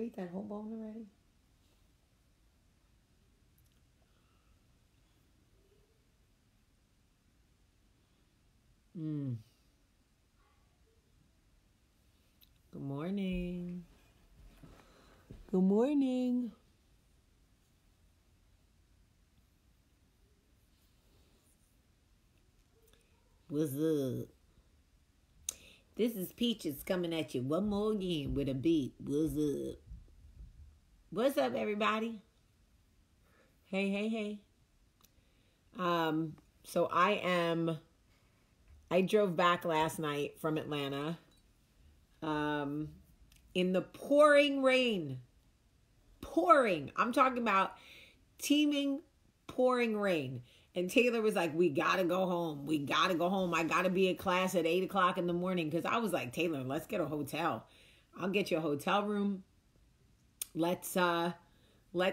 you ate that whole bone already? Good morning. Good morning. What's up? This is Peaches coming at you one more again with a beat. What's up? What's up, everybody? Hey, hey, hey. So I drove back last night from Atlanta, in the pouring rain. Pouring. I'm talking about teeming, pouring rain. And Taylor was like, we gotta go home. We gotta go home. I gotta be at class at 8 o'clock in the morning. Because I was like, Taylor, let's get a hotel. I'll get you a hotel room. Let's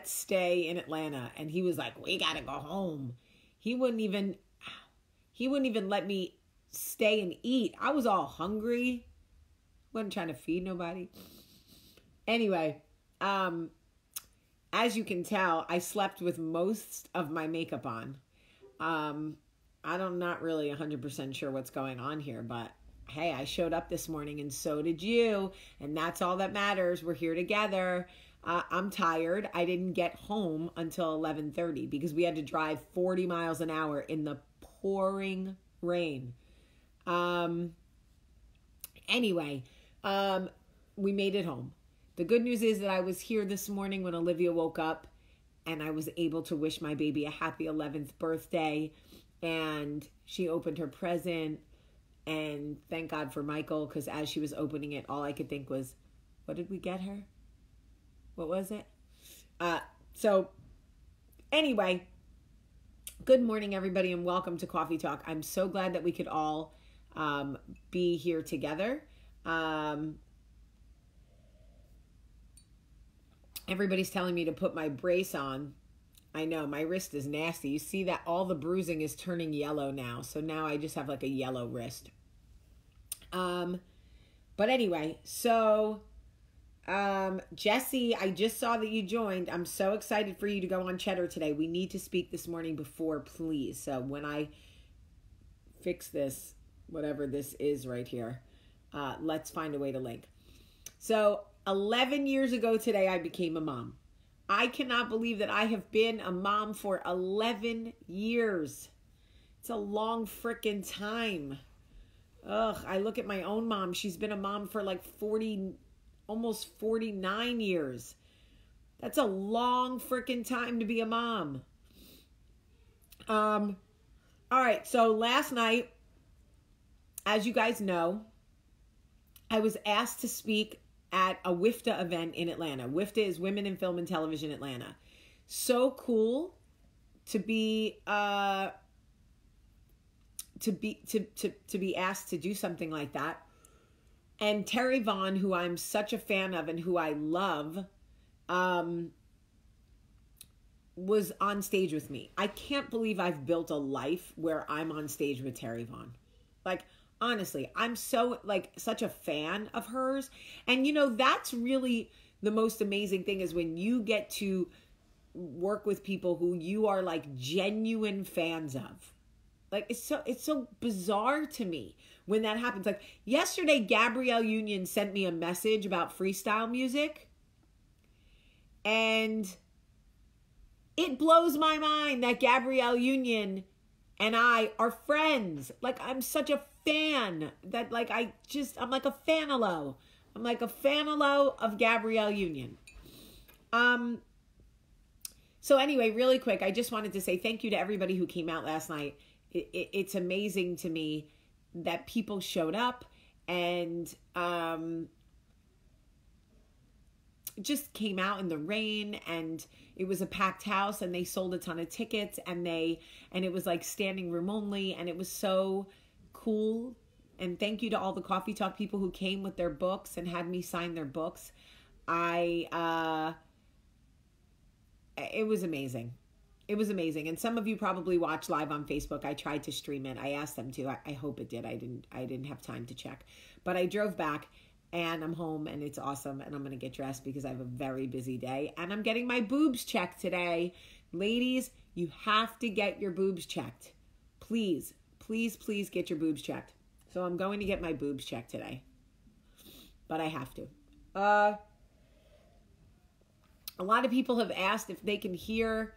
stay in Atlanta. And he was like, we gotta go home. He wouldn't even let me stay and eat. I was all hungry. Wasn't trying to feed nobody. Anyway, as you can tell, I slept with most of my makeup on. I'm not really 100% sure what's going on here, but hey, I showed up this morning and so did you. And that's all that matters. We're here together. I'm tired. I didn't get home until 11:30 because we had to drive 40 miles an hour in the pouring rain. Anyway, we made it home. The good news is that I was here this morning when Olivia woke up and I was able to wish my baby a happy 11th birthday. And she opened her present. And thank God for Michael, because as she was opening it, all I could think was, what did we get her? What was it? So anyway, good morning, everybody, and welcome to Coffee Talk. I'm so glad that we could all be here together. Everybody's telling me to put my brace on. I know, my wrist is nasty. You see that all the bruising is turning yellow now. So now I just have like a yellow wrist. But anyway, so Jesse, I just saw that you joined. I'm so excited for you to go on Cheddar today. We need to speak this morning before, please. So when I fix this, whatever this is right here, let's find a way to link. So 11 years ago today, I became a mom. I cannot believe that I have been a mom for 11 years. It's a long frickin' time. Ugh, I look at my own mom. She's been a mom for like 40, almost 49 years. That's a long frickin' time to be a mom. All right, so last night, as you guys know, I was asked to speak at a WIFTA event in Atlanta. WIFTA is Women in Film and Television Atlanta. So cool to be asked to do something like that. And Terry Vaughn, who I'm such a fan of and who I love, was on stage with me. I can't believe I've built a life where I'm on stage with Terry Vaughn. Like, honestly, I'm so, like, such a fan of hers. And, you know, that's really the most amazing thing is when you get to work with people who you are, like, genuine fans of. Like, it's so bizarre to me when that happens. Like, yesterday, Gabrielle Union sent me a message about freestyle music. And it blows my mind that Gabrielle Union and I are friends. Like, I'm such a fan that, like, I'm like a fanalo. I'm like a fanalo of Gabrielle Union. So anyway, really quick, I just wanted to say thank you to everybody who came out last night. It's amazing to me that people showed up and just came out in the rain, and it was a packed house, and they sold a ton of tickets, and it was like standing room only, and it was so cool. And thank you to all the Coffee Talk people who came with their books and had me sign their books. It was amazing. It was amazing. And some of you probably watched live on Facebook. I tried to stream it. I asked them to. I hope it did. I didn't have time to check. But I drove back And I'm home and it's awesome. And I'm going to get dressed because I have a very busy day. And I'm getting my boobs checked today. Ladies, you have to get your boobs checked. Please, please, please get your boobs checked. So I'm going to get my boobs checked today. But I have to. A lot of people have asked if they can hear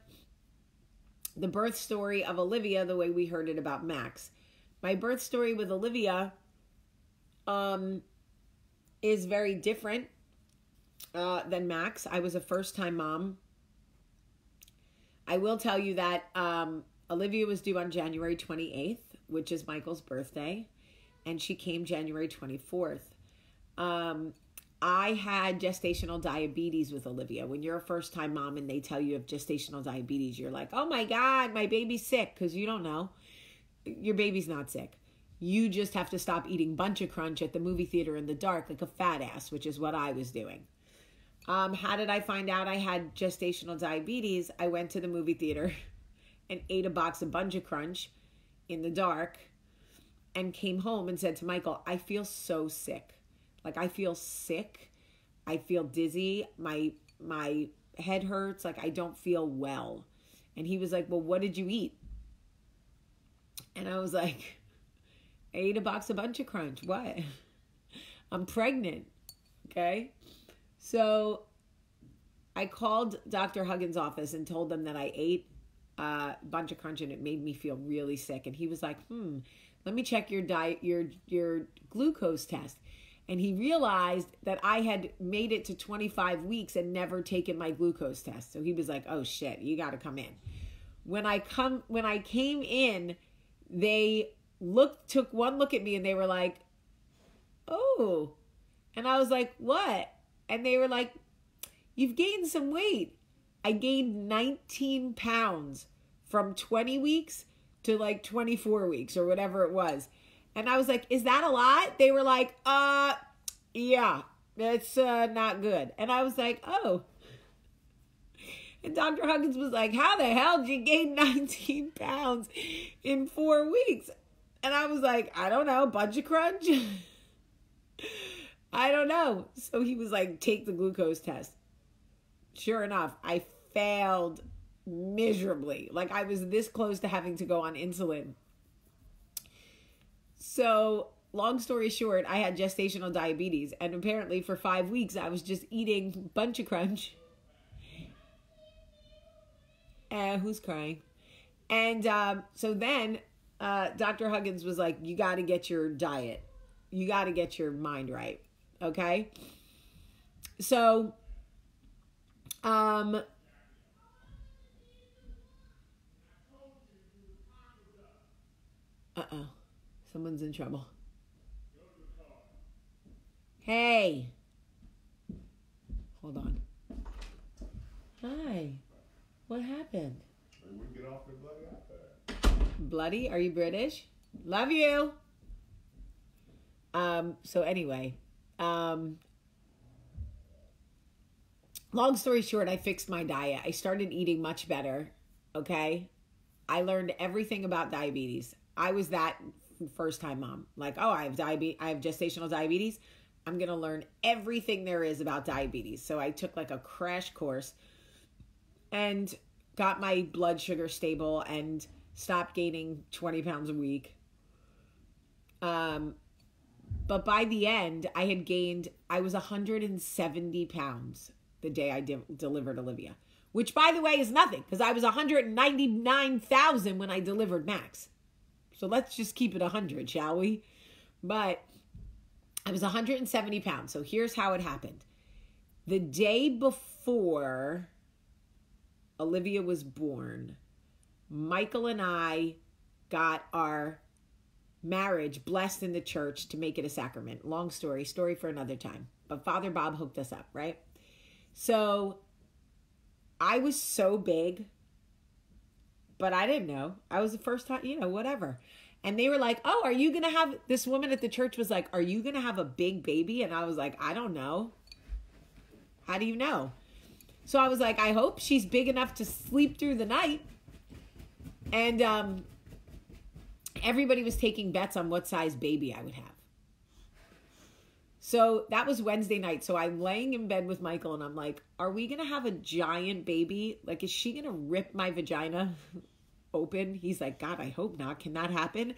the birth story of Olivia the way we heard it about Max. My birth story with Olivia is very different than Max. I was a first-time mom. I will tell you that Olivia was due on January 28th, which is Michael's birthday, and she came January 24th. I had gestational diabetes with Olivia. When you're a first-time mom and they tell you have gestational diabetes, you're like, oh my God, my baby's sick, because you don't know. Your baby's not sick. You just have to stop eating Bunch of Crunch at the movie theater in the dark like a fat ass, which is what I was doing. How did I find out I had gestational diabetes? I went to the movie theater and ate a box of Bunch of Crunch in the dark and came home and said to Michael, I feel so sick. Like, I feel sick. I feel dizzy. My head hurts. Like, I don't feel well. And he was like, well, what did you eat? And I was like, I ate a box of Bunch of Crunch. What? I'm pregnant. Okay? So I called Dr. Huggins' office and told them that I ate a Bunch of Crunch and it made me feel really sick. And he was like, let me check your diet, your glucose test. And he realized that I had made it to 25 weeks and never taken my glucose test. So he was like, oh shit, you got to come in. When I came in, they took one look at me and they were like, oh. And I was like, what? And they were like, you've gained some weight. I gained 19 pounds from 20 weeks to like 24 weeks or whatever it was. And I was like, is that a lot? They were like, yeah, that's not good. And I was like, oh. And Dr. Huggins was like, how the hell did you gain 19 pounds in 4 weeks? And I was like, I don't know, Bunch of Crunch? I don't know. So he was like, take the glucose test. Sure enough, I failed miserably. Like, I was this close to having to go on insulin. So, long story short, I had gestational diabetes. And apparently for 5 weeks, I was just eating Bunch of Crunch. Who's crying? And so then Dr. Huggins was like, you got to get your diet. You got to get your mind right. Okay? So, uh-oh. Someone's in trouble. Hey. Hold on. Hi. What happened? We get off the bloody iPad. Bloody? Are you British? Love you. So anyway, long story short, I fixed my diet. I started eating much better. Okay. I learned everything about diabetes. I was that first-time mom. Like, oh, I have gestational diabetes. I'm going to learn everything there is about diabetes. So I took like a crash course and got my blood sugar stable and stopped gaining 20 pounds a week. But by the end, I was 170 pounds the day I delivered Olivia. Which, by the way, is nothing, because I was 199,000 when I delivered Max. So let's just keep it 100, shall we? But I was 170 pounds. So here's how it happened. The day before Olivia was born, Michael and I got our marriage blessed in the church to make it a sacrament. Long story for another time. But Father Bob hooked us up, right? So I was so big, but I didn't know. I was the first time, whatever. And they were like, oh, are you going to have, this woman at the church was like, are you going to have a big baby? And I was like, I don't know. How do you know? So I was like, I hope she's big enough to sleep through the night. And everybody was taking bets on what size baby I would have. So that was Wednesday night. So I'm laying in bed with Michael and I'm like, are we going to have a giant baby? Like, is she going to rip my vagina open? He's like, God, I hope not. Can that happen?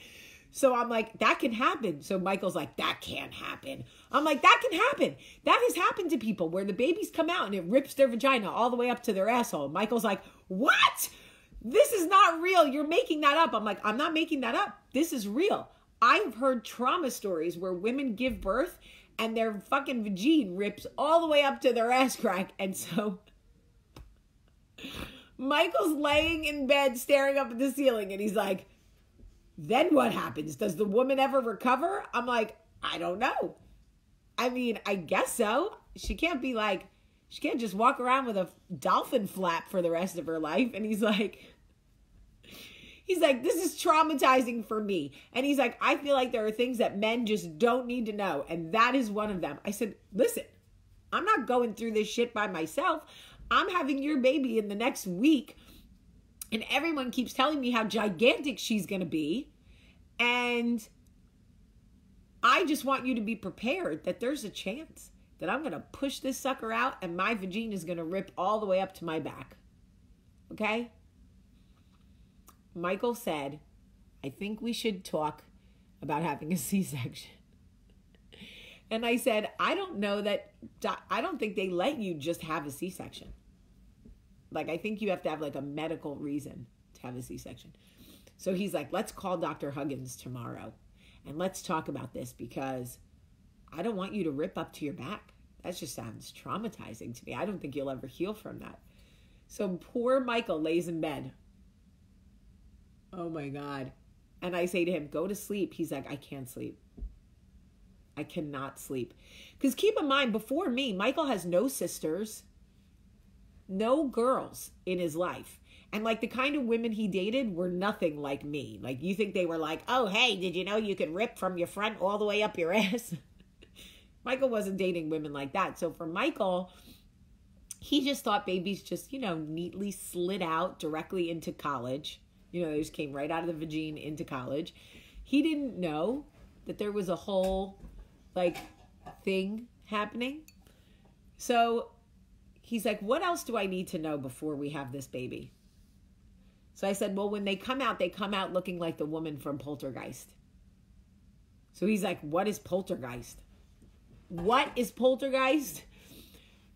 So I'm like, that can happen. So Michael's like, that can't happen. I'm like, that can happen. That has happened to people where the babies come out and it rips their vagina all the way up to their asshole. Michael's like, what? This is not real. You're making that up. I'm like, I'm not making that up. This is real. I've heard trauma stories where women give birth and their fucking vagine rips all the way up to their ass crack. And so Michael's laying in bed staring up at the ceiling and he's like, then what happens? Does the woman ever recover? I'm like, I don't know. I mean, I guess so. She can't just walk around with a dolphin flap for the rest of her life. And he's like, this is traumatizing for me. And he's like, I feel like there are things that men just don't need to know. And that is one of them. I said, listen, I'm not going through this shit by myself. I'm having your baby in the next week. And everyone keeps telling me how gigantic she's going to be. And I just want you to be prepared that there's a chance that I'm going to push this sucker out and my vagina is going to rip all the way up to my back. Okay? Michael said, I think we should talk about having a C-section. And I said, I don't think they let you just have a C-section. Like, I think you have to have like a medical reason to have a C-section. So he's like, let's call Dr. Huggins tomorrow and let's talk about this because I don't want you to rip up to your back. That just sounds traumatizing to me. I don't think you'll ever heal from that. So poor Michael lays in bed. Oh my God. And I say to him, go to sleep. He's like, I can't sleep. I cannot sleep. Because keep in mind, before me, Michael has no sisters, no girls in his life. And like the kind of women he dated were nothing like me. Like you think they were like, oh, hey, did you know you could rip from your front all the way up your ass? Michael wasn't dating women like that. So for Michael, he just thought babies just, neatly slid out directly into college. They just came right out of the vagina into college. He didn't know that there was a whole, thing happening. So he's like, what else do I need to know before we have this baby? So I said, well, when they come out looking like the woman from Poltergeist. So he's like, what is Poltergeist? What is Poltergeist?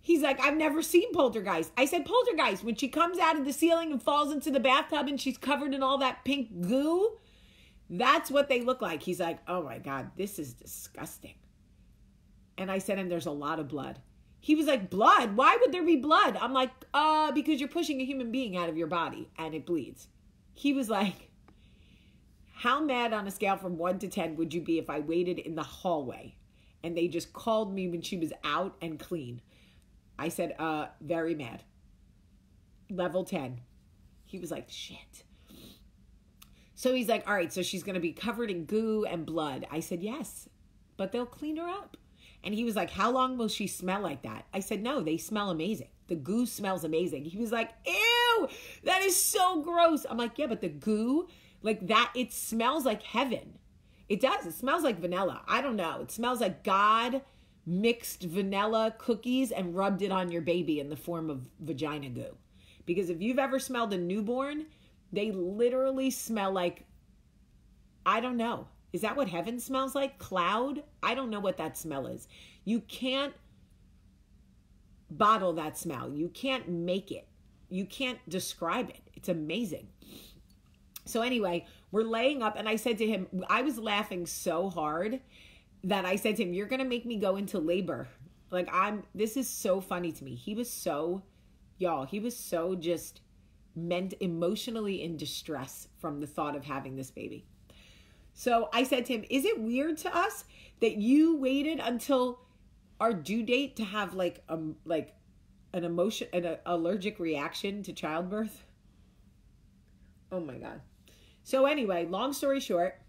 He's like, I've never seen Poltergeist. I said, Poltergeist, when she comes out of the ceiling and falls into the bathtub and she's covered in all that pink goo, that's what they look like. He's like, oh my God, this is disgusting. And I said, and there's a lot of blood. He was like, blood? Why would there be blood? I'm like, because you're pushing a human being out of your body and it bleeds. He was like, how mad on a scale from 1 to 10 would you be if I waited in the hallway and they just called me when she was out and clean? I said, very mad. Level 10. He was like, shit. So he's like, all right, so she's going to be covered in goo and blood. I said, yes, but they'll clean her up. And he was like, how long will she smell like that? I said, no, they smell amazing. The goo smells amazing. He was like, ew, that is so gross. I'm like, yeah, but the goo, like that, it smells like heaven. It does. It smells like vanilla. I don't know. It smells like God mixed vanilla cookies and rubbed it on your baby in the form of vagina goo. Because if you've ever smelled a newborn, they literally smell like, I don't know. Is that what heaven smells like? Cloud? I don't know what that smell is. You can't bottle that smell. You can't make it. You can't describe it. It's amazing. So anyway, we're laying up and I said to him, I was laughing so hard that I said to him, you're going to make me go into labor. This is so funny to me. He was so just emotionally in distress from the thought of having this baby. So I said to him, is it weird to us that you waited until our due date to have an allergic reaction to childbirth? Oh my God. So anyway, long story short,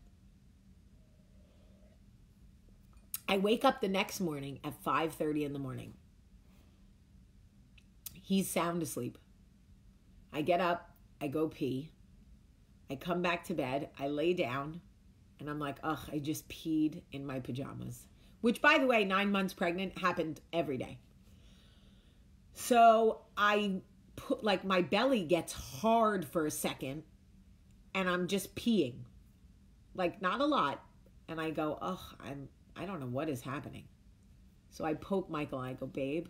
I wake up the next morning at 5:30 in the morning. He's sound asleep. I get up, I go pee. I come back to bed, I lay down, and I'm like, ugh, I just peed in my pajamas. which, by the way, 9 months pregnant happened every day. So I put, like, my belly gets hard for a second and I'm just peeing, like, not a lot. And I go, oh, I don't know what is happening. So I poke Michael and I go, babe.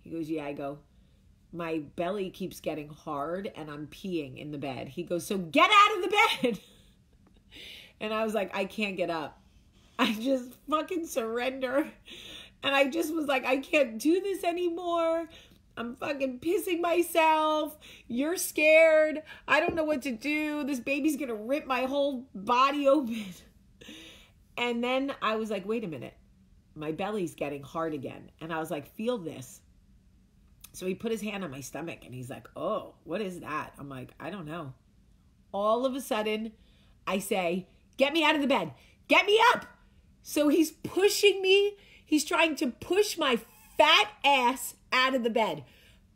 He goes, yeah. I go, my belly keeps getting hard and I'm peeing in the bed. He goes, so get out of the bed. And I was like, I can't get up. I just fucking surrender. And I just was like, I can't do this anymore. I'm fucking pissing myself. You're scared. I don't know what to do. This baby's going to rip my whole body open. And then I was like, wait a minute. My belly's getting hard again. And I was like, feel this. So he put his hand on my stomach and he's like, oh, what is that? I'm like, I don't know. All of a sudden, I say, get me out of the bed. Get me up. So he's pushing me. He's trying to push my fat ass out of the bed.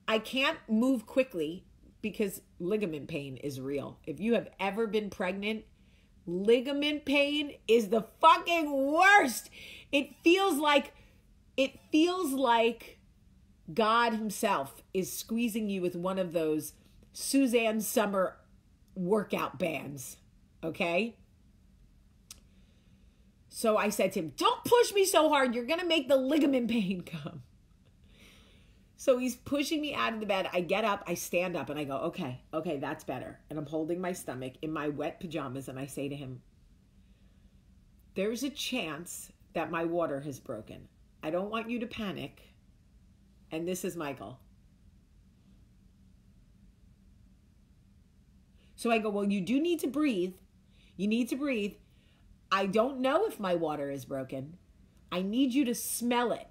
I can't move quickly because ligament pain is real. If you have ever been pregnant, ligament pain is the fucking worst. It feels like God himself is squeezing you with one of those Suzanne Summer workout bands. Okay? So I said to him, don't push me so hard. You're going to make the ligament pain come. So he's pushing me out of the bed. I get up, I stand up, and I go, okay, that's better. And I'm holding my stomach in my wet pajamas, and I say to him, there's a chance that my water has broken. I don't want you to panic. And this is Michael. So I go, well, you do need to breathe. You need to breathe. I don't know if my water is broken. I need you to smell it.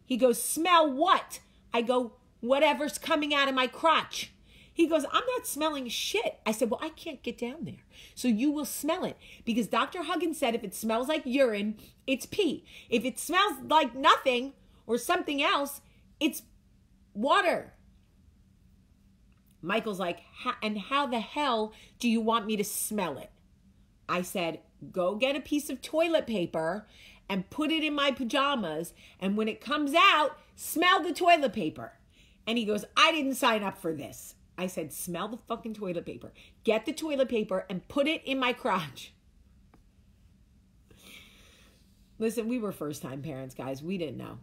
He goes, smell what? I go, whatever's coming out of my crotch. He goes, I'm not smelling shit. I said, well, I can't get down there. So you will smell it. Because Dr. Huggins said if it smells like urine, it's pee. If it smells like nothing or something else, it's water. Michael's like, and how the hell do you want me to smell it? I said, go get a piece of toilet paper and put it in my pajamas. And when it comes out, smell the toilet paper. And he goes, I didn't sign up for this. I said, smell the fucking toilet paper. Get the toilet paper and put it in my crotch. Listen, we were first-time parents, guys. We didn't know.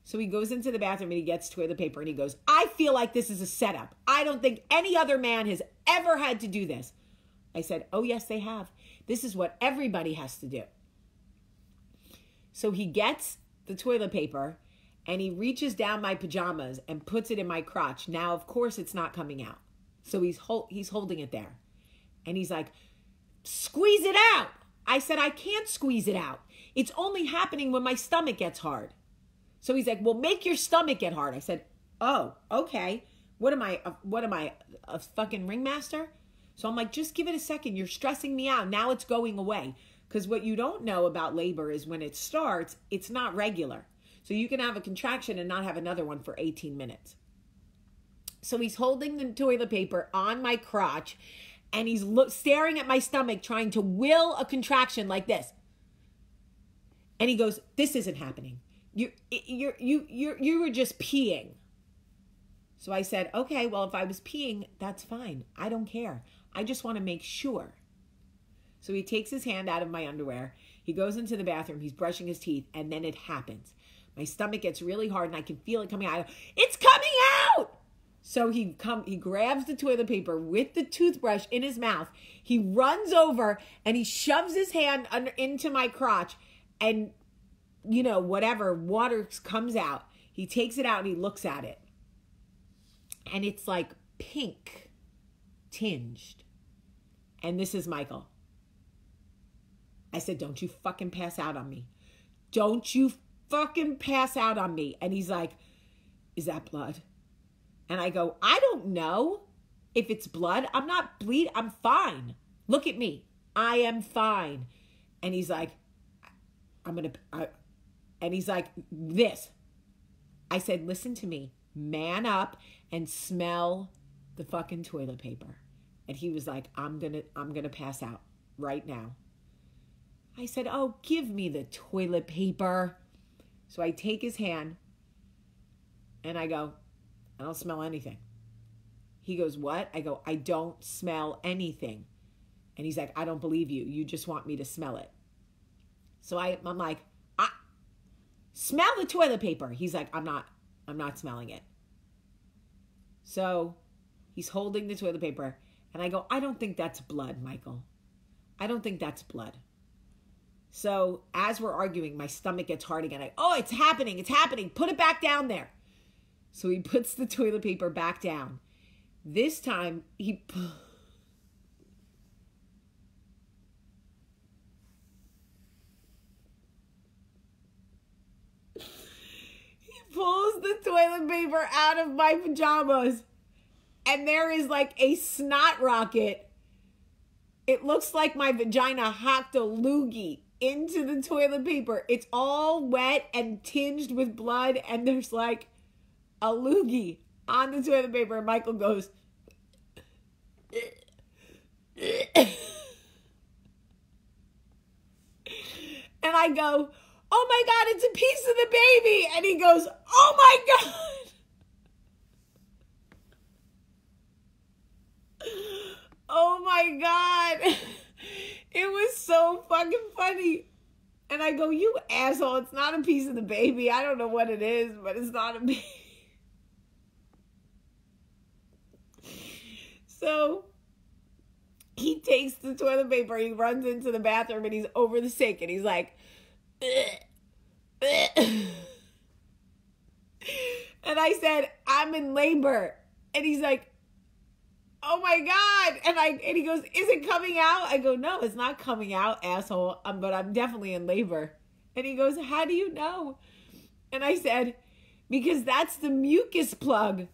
So he goes into the bathroom and he gets toilet paper and he goes, I feel like this is a setup. I don't think any other man has ever had to do this. I said, oh, yes, they have. This is what everybody has to do. So he gets the toilet paper and he reaches down my pajamas and puts it in my crotch. Now, of course, it's not coming out. So he's holding it there. And he's like, squeeze it out. I said, I can't squeeze it out. It's only happening when my stomach gets hard. So he's like, well, make your stomach get hard. I said, oh, okay. What am I, a fucking ringmaster? So I'm like, just give it a second. You're stressing me out. Now it's going away. Because what you don't know about labor is when it starts, it's not regular. So you can have a contraction and not have another one for 18 minutes. So he's holding the toilet paper on my crotch and he's staring at my stomach trying to will a contraction like this. And he goes, this isn't happening. You were just peeing. So I said, okay, well, if I was peeing, that's fine. I don't care. I just want to make sure. So he takes his hand out of my underwear. He goes into the bathroom. He's brushing his teeth. And then it happens. My stomach gets really hard and I can feel it coming out. It's coming out! So he grabs the toilet paper with the toothbrush in his mouth. He runs over and he shoves his hand into my crotch. And, you know, whatever, water comes out. He takes it out and he looks at it. And it's like pink tinged. And this is Michael. I said, don't you fucking pass out on me. Don't you fucking pass out on me. And he's like, is that blood? And I go, I don't know if it's blood. I'm not bleeding. I'm fine. Look at me. I am fine. And he's like, and he's like, this. I said, listen to me. Man up and smell the fucking toilet paper. And he was like, I'm gonna pass out right now. I said, oh, give me the toilet paper. So I take his hand and I go, I don't smell anything. He goes, what? I go, I don't smell anything. And he's like, I don't believe you. You just want me to smell it. So I'm like, smell the toilet paper. He's like, I'm not smelling it. So he's holding the toilet paper. And I go, I don't think that's blood, Michael. I don't think that's blood. So as we're arguing, my stomach gets hard again. It's happening. It's happening. Put it back down there. So he puts the toilet paper back down. This time, he pulls the toilet paper out of my pajamas. And there is like a snot rocket. It looks like my vagina hacked a loogie into the toilet paper. It's all wet and tinged with blood. And there's like a loogie on the toilet paper. And Michael goes, and I go, oh my God, it's a piece of the baby. And he goes, oh my God. Oh my God. It was so fucking funny. And I go, you asshole, it's not a piece of the baby. I don't know what it is, but it's not a baby. So he takes the toilet paper, he runs into the bathroom, and he's over the sink, and he's like, and I said, I'm in labor. And he's like, oh my God. And he goes, is it coming out? I go, no, it's not coming out, asshole. But I'm definitely in labor. And he goes, how do you know? And I said, because that's the mucus plug.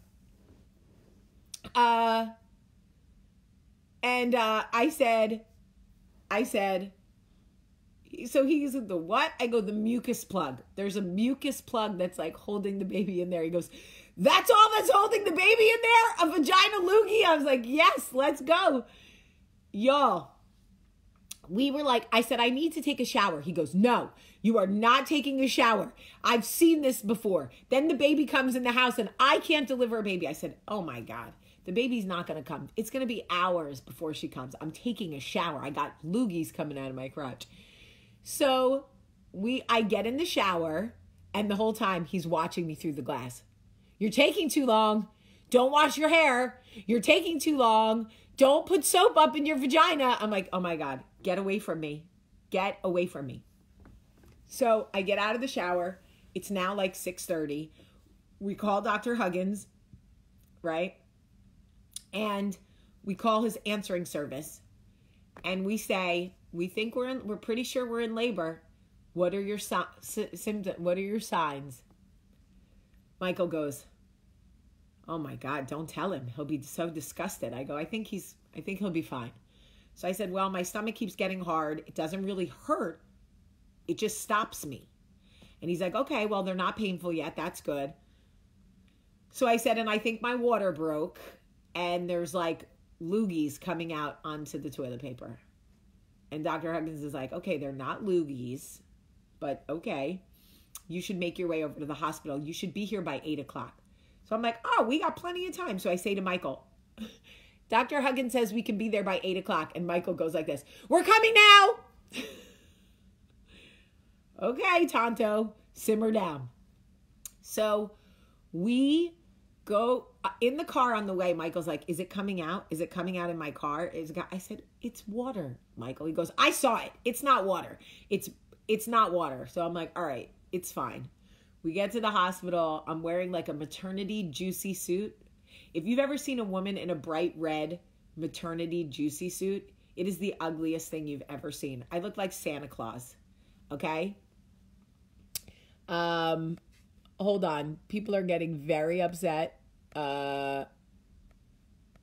I said, so he's the what? I go, the mucus plug. There's a mucus plug that's like holding the baby in there. He goes, that's all that's holding the baby in there? A vagina loogie? I was like, yes, let's go. Y'all, we were like, I said, I need to take a shower. He goes, no, you are not taking a shower. I've seen this before. Then the baby comes in the house and I can't deliver a baby. I said, oh my God, the baby's not going to come. It's going to be hours before she comes. I'm taking a shower. I got loogies coming out of my crotch. So I get in the shower and the whole time he's watching me through the glass. You're taking too long. Don't wash your hair. You're taking too long. Don't put soap up in your vagina. I'm like, oh my God, get away from me. Get away from me. So I get out of the shower. It's now like 6:30. We call Dr. Huggins, right? And we call his answering service. And we say, we're pretty sure we're in labor. What are your symptoms? What are your signs? Michael goes, oh my God, don't tell him. He'll be so disgusted. I go, I think he'll be fine. So I said, well, my stomach keeps getting hard. It doesn't really hurt. It just stops me. And he's like, okay, well, they're not painful yet. That's good. So I said, and I think my water broke and there's like loogies coming out onto the toilet paper. And Dr. Huggins is like, okay, they're not loogies, but okay. You should make your way over to the hospital. You should be here by 8 o'clock. So I'm like, oh, we got plenty of time. So I say to Michael, Dr. Huggins says we can be there by 8 o'clock. And Michael goes like this, we're coming now. Okay, Tonto, simmer down. So we go in the car on the way. Michael's like, is it coming out? Is it coming out in my car? I said, it's water, Michael. He goes, I saw it. It's not water. It's not water. So I'm like, all right, it's fine. We get to the hospital. I'm wearing like a maternity juicy suit. If you've ever seen a woman in a bright red maternity juicy suit, it is the ugliest thing you've ever seen. I look like Santa Claus. Okay? Hold on. People are getting very upset. And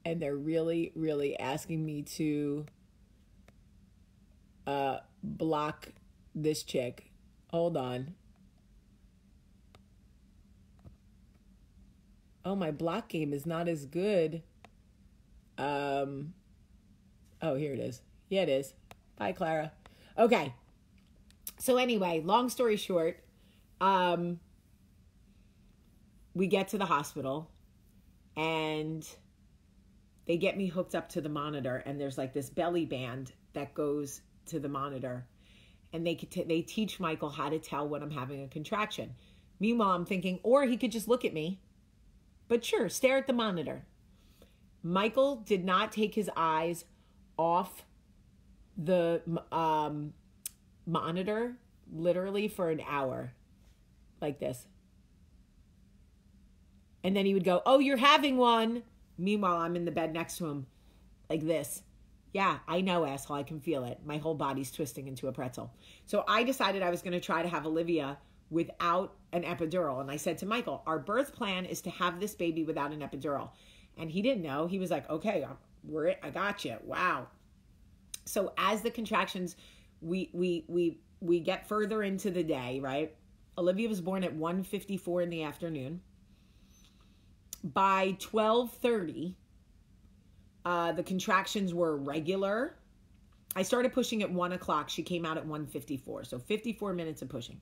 they're really, really asking me to block this chick. Hold on. Oh, my block game is not as good. Oh, here it is. Yeah, it is. Bye, Clara. Okay. So anyway, long story short, we get to the hospital and they get me hooked up to the monitor, and there's like this belly band that goes to the monitor, and they teach Michael how to tell when I'm having a contraction. Meanwhile, I'm thinking, or he could just look at me, but sure, stare at the monitor. Michael did not take his eyes off the monitor literally for an hour, like this. And then he would go, oh, you're having one. Meanwhile, I'm in the bed next to him, like this. Yeah, I know, asshole. I can feel it. My whole body's twisting into a pretzel. So I decided I was going to try to have Olivia without an epidural. And I said to Michael, our birth plan is to have this baby without an epidural. And he didn't know. He was like, okay, I got you. Wow. So as the contractions, we get further into the day, right? Olivia was born at 1:54 in the afternoon. By 12:30, the contractions were regular. I started pushing at 1 o'clock. She came out at 1:54. So 54 minutes of pushing.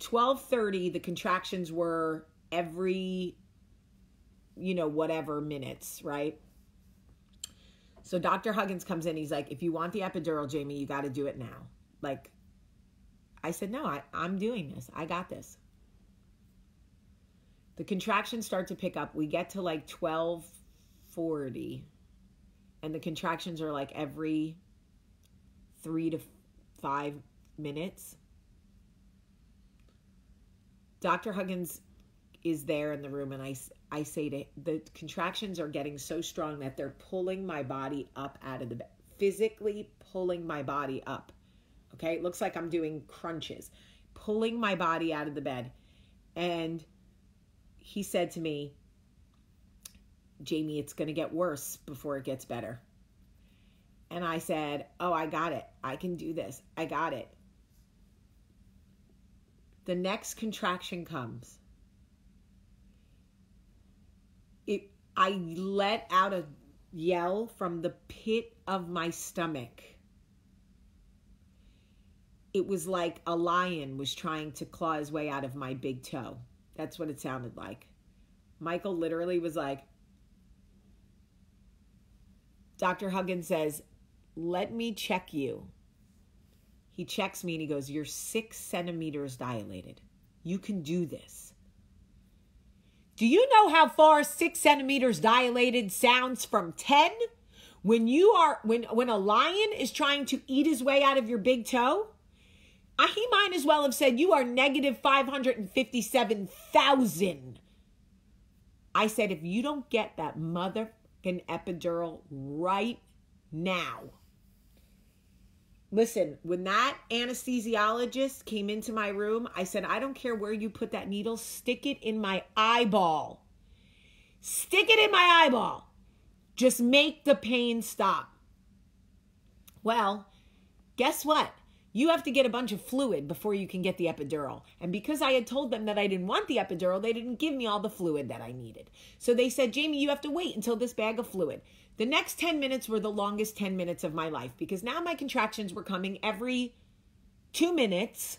12:30, the contractions were every, whatever minutes, right? So Dr. Huggins comes in. He's like, if you want the epidural, Jamie, you got to do it now. Like, I said, no, I'm doing this. I got this. The contractions start to pick up. We get to like 12:40, and the contractions are like every 3 to 5 minutes. Dr. Huggins is there in the room, and I say to the contractions are getting so strong that they're pulling my body up out of the bed, physically pulling my body up. Okay, it looks like I'm doing crunches, pulling my body out of the bed. And he said to me, Jamie, it's going to get worse before it gets better. And I said, oh, I got it. I can do this. I got it. The next contraction comes. I let out a yell from the pit of my stomach. It was like a lion was trying to claw his way out of my big toe. That's what it sounded like. Michael literally was like, Dr. Huggins says, let me check you. He checks me and he goes, you're 6 centimeters dilated. You can do this. Do you know how far 6 centimeters dilated sounds from 10? When a lion is trying to eat his way out of your big toe, he might as well have said, you are negative 557,000. I said, if you don't get that motherfucking epidural right now. Listen, when that anesthesiologist came into my room, I said, I don't care where you put that needle, stick it in my eyeball. Stick it in my eyeball. Just make the pain stop. Well, guess what? You have to get a bunch of fluid before you can get the epidural. And because I had told them that I didn't want the epidural, they didn't give me all the fluid that I needed. So they said, Jamie, you have to wait until this bag of fluid. The next 10 minutes were the longest 10 minutes of my life because now my contractions were coming every 2 minutes,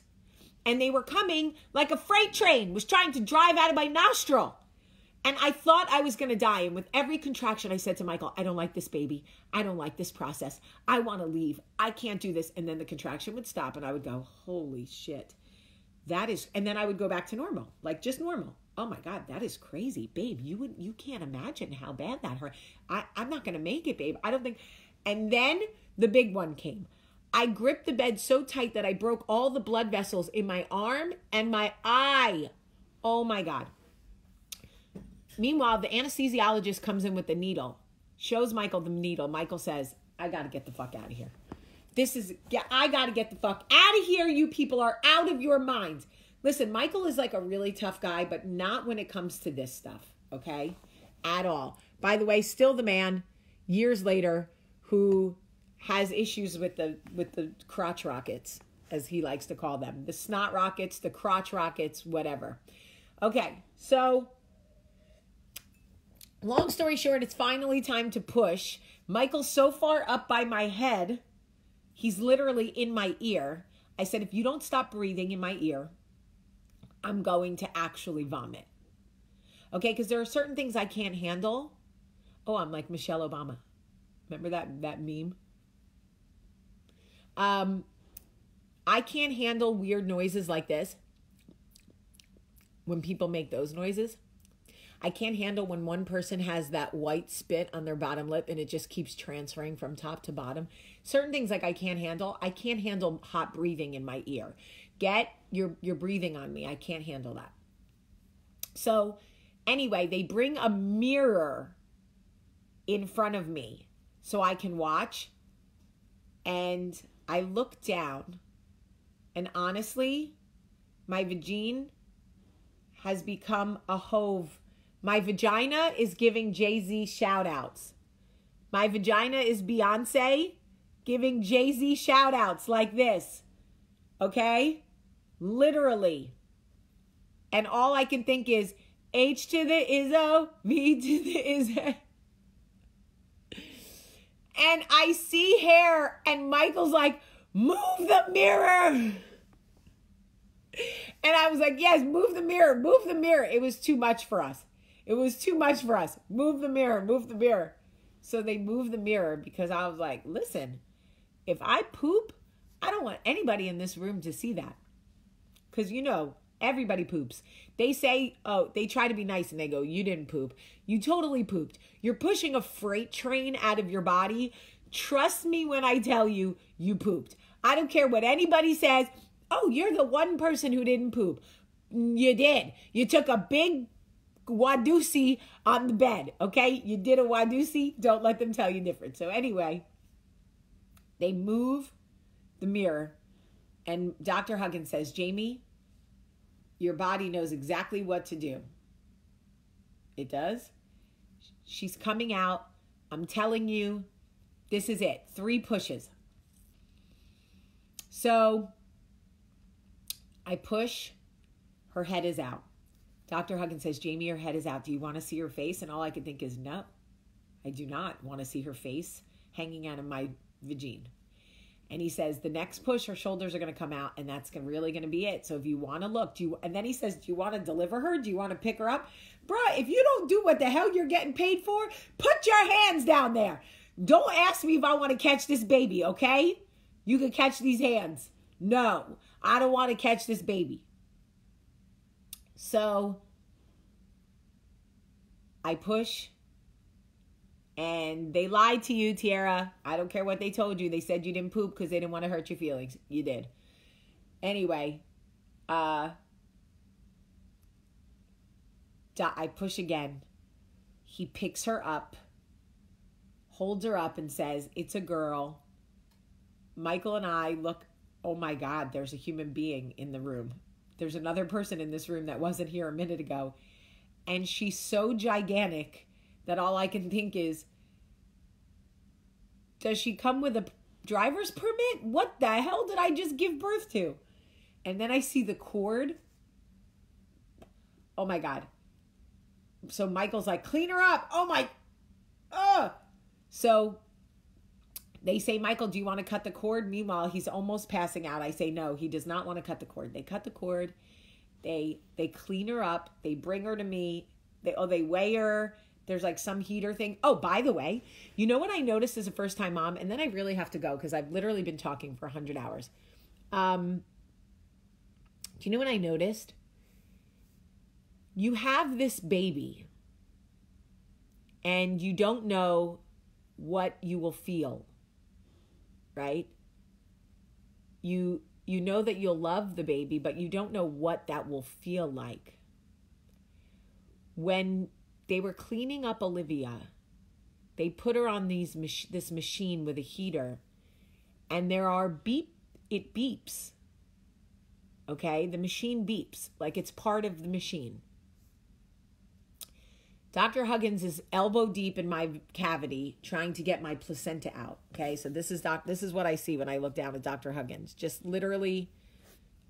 and they were coming like a freight train was trying to drive out of my nostril. And I thought I was going to die. And with every contraction, I said to Michael, I don't like this baby. I don't like this process. I want to leave. I can't do this. And then the contraction would stop and I would go, holy shit. And then I would go back to normal, like just normal. Oh my God, that is crazy. Babe, you can't imagine how bad that hurt. I'm not going to make it, babe. I don't think. And then the big one came. I gripped the bed so tight that I broke all the blood vessels in my arm and my eye. Oh my God. Meanwhile, the anesthesiologist comes in with the needle, shows Michael the needle. Michael says, I got to get the fuck out of here. I got to get the fuck out of here. You people are out of your minds. Listen, Michael is like a really tough guy, but not when it comes to this stuff, okay? At all. By the way, still the man, years later, who has issues with the crotch rockets, as he likes to call them. The snot rockets, the crotch rockets, whatever. Okay, so long story short, it's finally time to push. Michael's so far up by my head, he's literally in my ear. I said, if you don't stop breathing in my ear, I'm going to actually vomit. Okay, because there are certain things I can't handle. Oh, I'm like Michelle Obama. Remember that meme? I can't handle weird noises like this. When people make those noises. I can't handle when one person has that white spit on their bottom lip and it just keeps transferring from top to bottom. Certain things like I can't handle. I can't handle hot breathing in my ear. Get your breathing on me. I can't handle that. So anyway, they bring a mirror in front of me so I can watch. And I look down and honestly, my vagina has become a hove. My vagina is giving Jay-Z shout outs. My vagina is Beyonce giving Jay-Z shout outs like this. Okay? Literally. And all I can think is H to the Izzo, V to the Izzo. And I see hair and Michael's like, move the mirror. And I was like, yes, move the mirror, move the mirror. It was too much for us. It was too much for us. Move the mirror, move the mirror. So they moved the mirror because I was like, listen, if I poop, I don't want anybody in this room to see that. Because, you know, everybody poops. They say, oh, they try to be nice and they go, you didn't poop. You totally pooped. You're pushing a freight train out of your body. Trust me when I tell you, you pooped. I don't care what anybody says. Oh, you're the one person who didn't poop. You did. You took a big Wadusi on the bed, okay? You did a Wadusi. Don't let them tell you different. So anyway, they move the mirror and Dr. Huggins says, Jamie, your body knows exactly what to do. It does. She's coming out. I'm telling you, this is it. 3 pushes. So I push. Her head is out. Dr. Huggins says, Jamie, your head is out. Do you want to see her face? And all I could think is, no, I do not want to see her face hanging out of my vagina. And he says, the next push, her shoulders are going to come out, and that's really going to be it. So if you want to look, and then he says, do you want to deliver her? Do you want to pick her up? Bruh, if you don't do what the hell you're getting paid for, put your hands down there. Don't ask me if I want to catch this baby, okay? You can catch these hands. No, I don't want to catch this baby. So I push. And they lied to you, Tiara. I don't care what they told you. They said you didn't poop because they didn't want to hurt your feelings. You did. Anyway, I push again. He picks her up, holds her up and says, it's a girl. Michael and I look, oh my God, there's a human being in the room. There's another person in this room that wasn't here a minute ago. And she's so gigantic that all I can think is, does she come with a driver's permit? What the hell did I just give birth to? And then I see the cord. Oh my God. So Michael's like, clean her up. Oh my. So they say, Michael, do you want to cut the cord? Meanwhile, he's almost passing out. I say, no, he does not want to cut the cord. They cut the cord. They clean her up. They bring her to me. They weigh her. There's like some heater thing. Oh, by the way, you know what I noticed as a first-time mom? And then I really have to go because I've literally been talking for 100 hours. Do you know what I noticed? You have this baby and you don't know what you will feel, right? You know that you'll love the baby, but you don't know what that will feel like. When they were cleaning up Olivia, they put her on this machine with a heater, and it beeps. Okay, the machine beeps like it's part of the machine. Dr. Huggins is elbow deep in my cavity trying to get my placenta out. Okay, so this is what I see when I look down at Dr. Huggins, just literally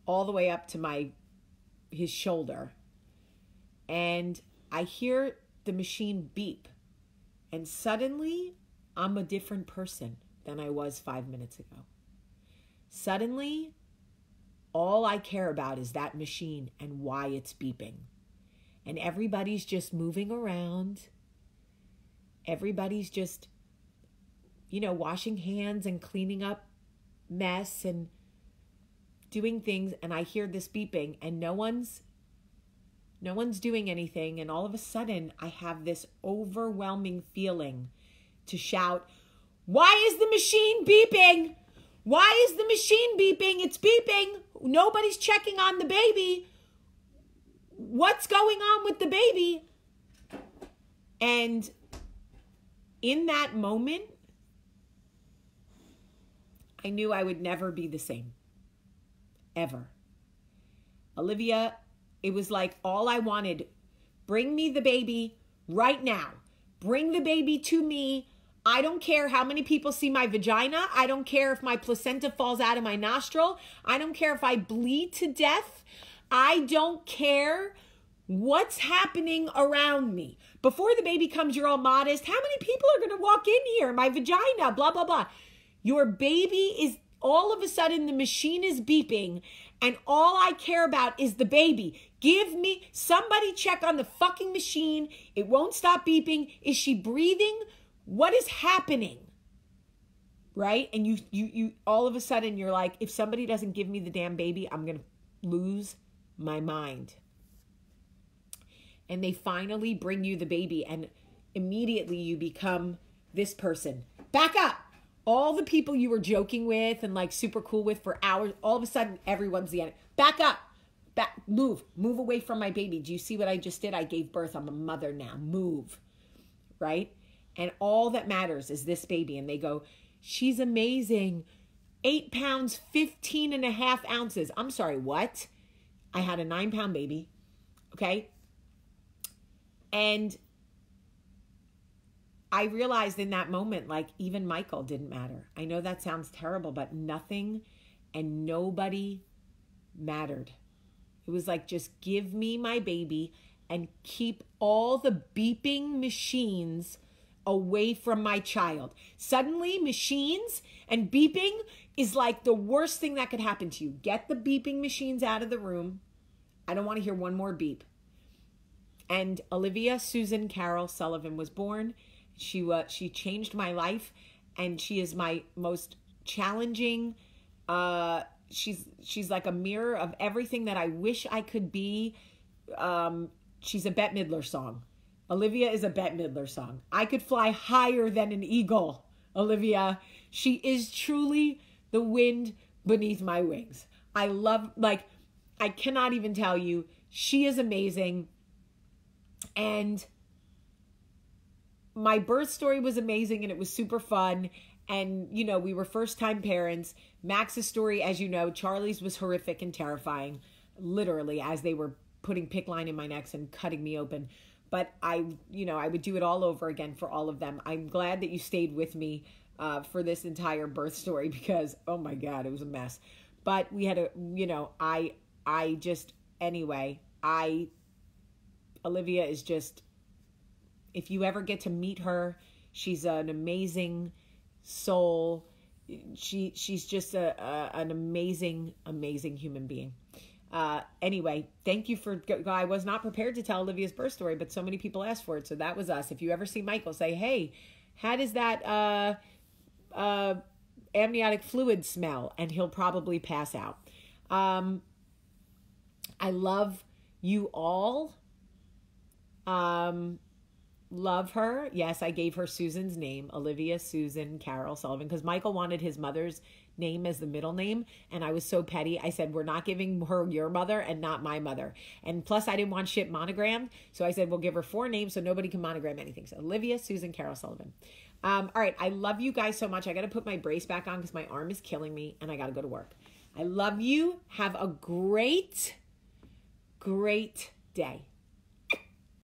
all the way up to his shoulder, and I hear the machine beep, and suddenly I'm a different person than I was 5 minutes ago. Suddenly all I care about is that machine and why it's beeping. And everybody's just moving around. Everybody's just, washing hands and cleaning up mess and doing things. And I hear this beeping and no one's doing anything. And all of a sudden I have this overwhelming feeling to shout, "Why is the machine beeping? Why is the machine beeping? It's beeping. Nobody's checking on the baby. What's going on with the baby?" And in that moment, I knew I would never be the same. Ever. Olivia, it was like all I wanted. Bring me the baby right now. Bring the baby to me. I don't care how many people see my vagina. I don't care if my placenta falls out of my nostril. I don't care if I bleed to death. I don't care what's happening around me. Before the baby comes, you're all modest. How many people are going to walk in here? My vagina, blah, blah, blah. Your baby is, all of a sudden, the machine is beeping, and all I care about is the baby. Somebody check on the fucking machine. It won't stop beeping. Is she breathing? What is happening? Right? And you all of a sudden, you're like, if somebody doesn't give me the damn baby, I'm going to lose my mind. And they finally bring you the baby, and immediately you become this person. Back up. All the people you were joking with and like super cool with for hours, all of a sudden everyone's the enemy. Back up. Move away from my baby. Do you see what I just did? I gave birth. I'm a mother now. Move. Right? And all that matters is this baby. And they go, "She's amazing. 8 pounds, 15 and a half ounces. I'm sorry, what? I had a 9-pound baby. Okay? And I realized in that moment, like, even Michael didn't matter. I know that sounds terrible, but nothing and nobody mattered. It was like, just give me my baby and keep all the beeping machines away from my child. Suddenly, machines and beeping is like the worst thing that could happen to you. Get the beeping machines out of the room. I don't want to hear one more beep. And Olivia Susan Carol Sullivan was born. She changed my life, and she is my most challenging. She's like a mirror of everything that I wish I could be. She's a Bette Midler song. Olivia is a Bette Midler song. I could fly higher than an eagle, Olivia. She is truly the wind beneath my wings. I cannot even tell you. She is amazing. And my birth story was amazing, and it was super fun. And, we were first-time parents. Max's story, as you know, Charlie's was horrific and terrifying, literally, as they were putting PICC line in my necks and cutting me open. But I would do it all over again for all of them. I'm glad that you stayed with me for this entire birth story, because, oh my God, it was a mess. But we had Olivia is just, if you ever get to meet her, she's an amazing soul. She's just an amazing, amazing human being. Anyway, thank you I was not prepared to tell Olivia's birth story, but so many people asked for it. So that was us. If you ever see Michael, say, "Hey, how does that amniotic fluid smell?" And he'll probably pass out. I love you all. Love her. Yes, I gave her Susan's name, Olivia Susan Carol Sullivan, because Michael wanted his mother's name as the middle name, and I was so petty. I said, we're not giving her your mother and not my mother. And plus, I didn't want shit monogrammed, so I said, we'll give her 4 names so nobody can monogram anything. So Olivia Susan Carol Sullivan. All right, I love you guys so much. I got to put my brace back on because my arm is killing me, and I got to go to work. I love you. Have a great, great day.